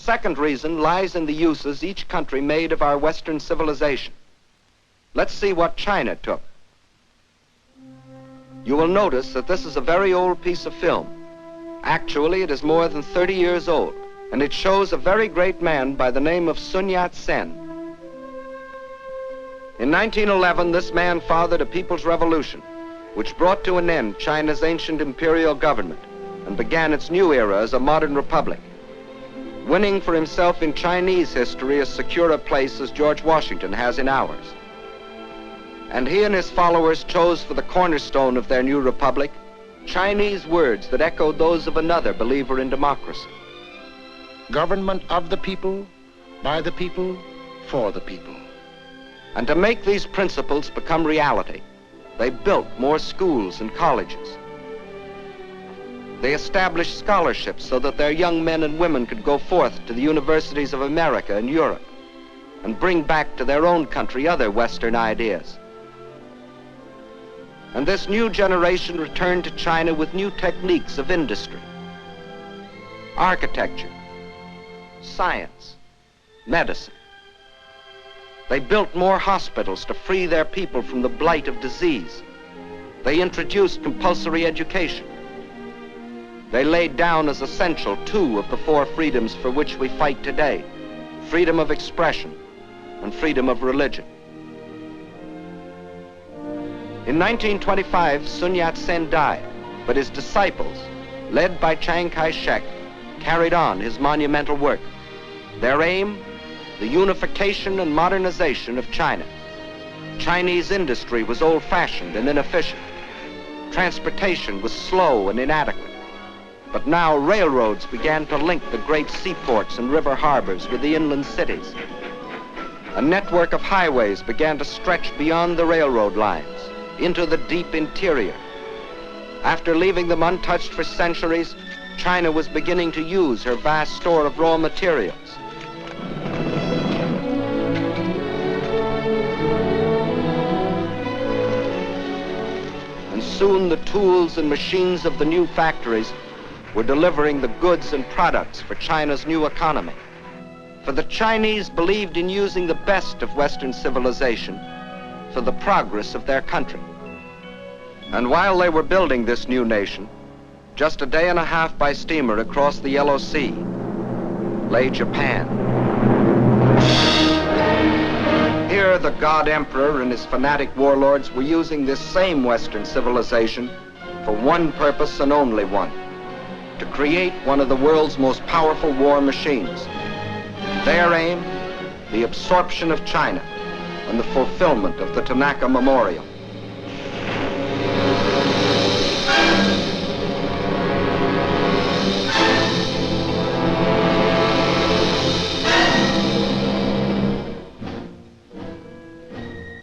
Second reason lies in the uses each country made of our Western civilization. Let's see what China took. You will notice that this is a very old piece of film. Actually, it is more than 30 years old, and it shows a very great man by the name of Sun Yat-sen. In 1911, this man fathered a people's revolution, which brought to an end China's ancient imperial government and began its new era as a modern republic, winning for himself in Chinese history as secure a place as George Washington has in ours. And he and his followers chose for the cornerstone of their new republic Chinese words that echoed those of another believer in democracy. Government of the people, by the people, for the people. And to make these principles become reality, they built more schools and colleges. They established scholarships so that their young men and women could go forth to the universities of America and Europe and bring back to their own country other Western ideas. And this new generation returned to China with new techniques of industry, architecture, science, medicine. They built more hospitals to free their people from the blight of disease. They introduced compulsory education. They laid down as essential 2 of the 4 freedoms for which we fight today: freedom of expression and freedom of religion. In 1925, Sun Yat-sen died, but his disciples, led by Chiang Kai-shek, carried on his monumental work. Their aim, the unification and modernization of China. Chinese industry was old-fashioned and inefficient. Transportation was slow and inadequate. But now railroads began to link the great seaports and river harbors with the inland cities. A network of highways began to stretch beyond the railroad lines into the deep interior. After leaving them untouched for centuries, China was beginning to use her vast store of raw materials. And soon the tools and machines of the new factories were delivering the goods and products for China's new economy. For the Chinese believed in using the best of Western civilization for the progress of their country. And while they were building this new nation, just a day and a half by steamer across the Yellow Sea lay Japan. Here the God Emperor and his fanatic warlords were using this same Western civilization for one purpose and only one: to create one of the world's most powerful war machines. Their aim, the absorption of China and the fulfillment of the Tanaka Memorial.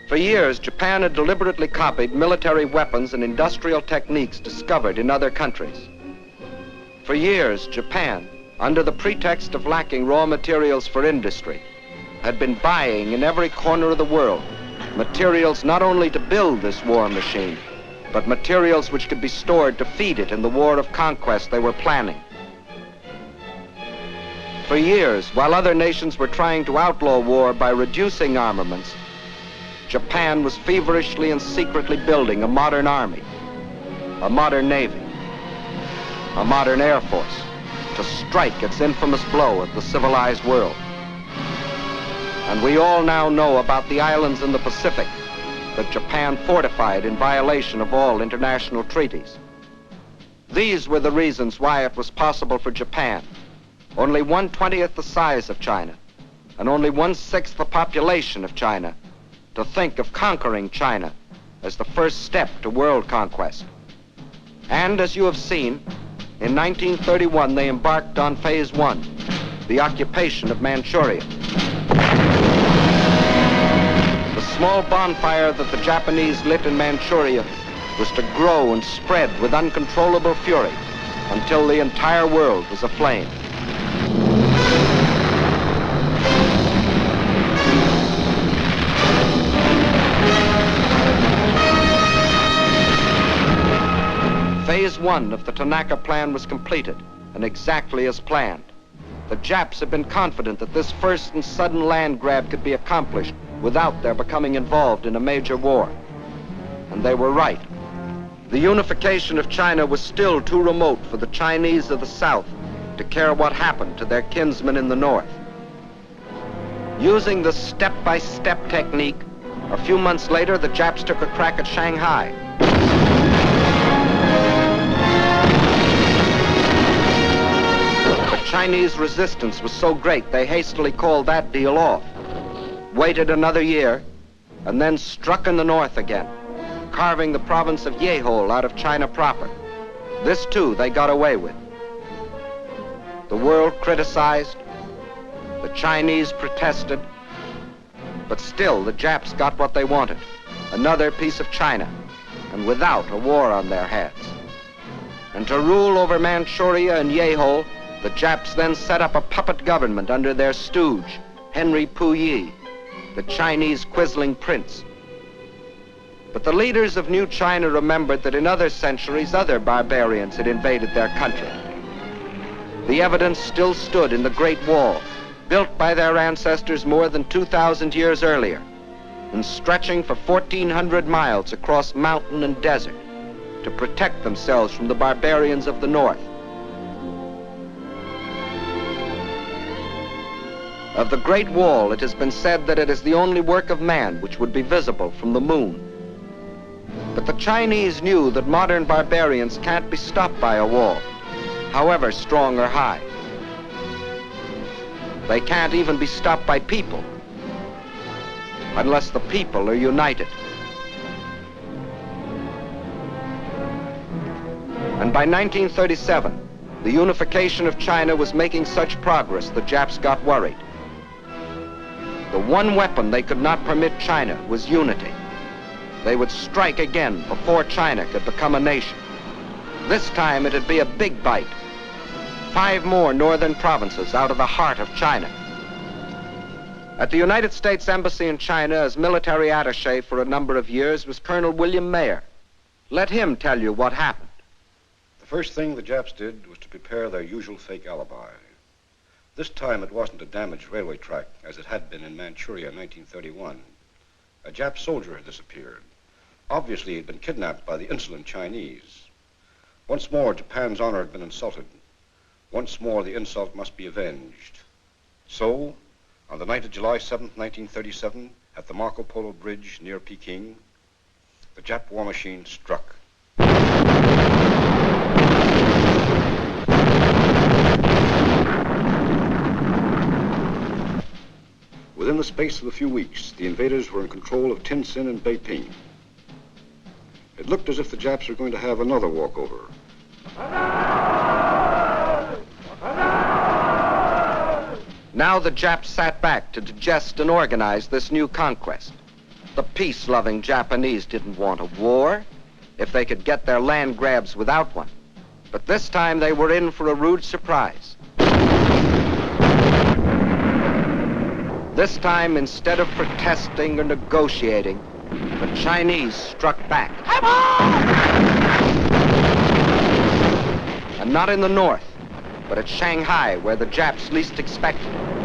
For years, Japan had deliberately copied military weapons and industrial techniques discovered in other countries. For years, Japan, under the pretext of lacking raw materials for industry, had been buying in every corner of the world materials not only to build this war machine, but materials which could be stored to feed it in the war of conquest they were planning. For years, while other nations were trying to outlaw war by reducing armaments, Japan was feverishly and secretly building a modern army, a modern navy, a modern air force to strike its infamous blow at the civilized world. And we all now know about the islands in the Pacific that Japan fortified in violation of all international treaties. These were the reasons why it was possible for Japan, only 1/20th the size of China and only 1/6 the population of China, to think of conquering China as the first step to world conquest. And as you have seen, in 1931 they embarked on phase 1, the occupation of Manchuria. The small bonfire that the Japanese lit in Manchuria was to grow and spread with uncontrollable fury until the entire world was aflame. Phase 1 of the Tanaka Plan was completed, and exactly as planned. The Japs had been confident that this first and sudden land grab could be accomplished without their becoming involved in a major war. And they were right. The unification of China was still too remote for the Chinese of the South to care what happened to their kinsmen in the North. Using the step-by-step technique, a few months later, the Japs took a crack at Shanghai. The Chinese resistance was so great, they hastily called that deal off, waited another year, and then struck in the north again, carving the province of Yehol out of China proper. This, too, they got away with. The world criticized, the Chinese protested, but still the Japs got what they wanted, another piece of China, and without a war on their hands. And to rule over Manchuria and Yehol, the Japs then set up a puppet government under their stooge, Henry Puyi, the Chinese quisling prince. But the leaders of New China remembered that in other centuries, other barbarians had invaded their country. The evidence still stood in the Great Wall, built by their ancestors more than 2,000 years earlier, and stretching for 1,400 miles across mountain and desert to protect themselves from the barbarians of the north. Of the Great Wall, it has been said that it is the only work of man which would be visible from the moon. But the Chinese knew that modern barbarians can't be stopped by a wall, however strong or high. They can't even be stopped by people, unless the people are united. And by 1937, the unification of China was making such progress, the Japs got worried. The one weapon they could not permit China was unity. They would strike again before China could become a nation. This time it'd be a big bite. 5 more northern provinces out of the heart of China. At the United States Embassy in China as military attaché for a number of years was Colonel William Mayer. Let him tell you what happened. The first thing the Japs did was to prepare their usual fake alibi. This time it wasn't a damaged railway track as it had been in Manchuria in 1931. A Jap soldier had disappeared. Obviously he'd been kidnapped by the insolent Chinese. Once more Japan's honor had been insulted. Once more the insult must be avenged. So, on the night of July 7th, 1937, at the Marco Polo Bridge near Peking, the Jap war machine struck. Within the space of a few weeks, the invaders were in control of Tientsin and Beiping. It looked as if the Japs were going to have another walkover. Now the Japs sat back to digest and organize this new conquest. The peace-loving Japanese didn't want a war if they could get their land grabs without one. But this time they were in for a rude surprise. This time, instead of protesting or negotiating, the Chinese struck back. And not in the north, but at Shanghai, where the Japs least expected it.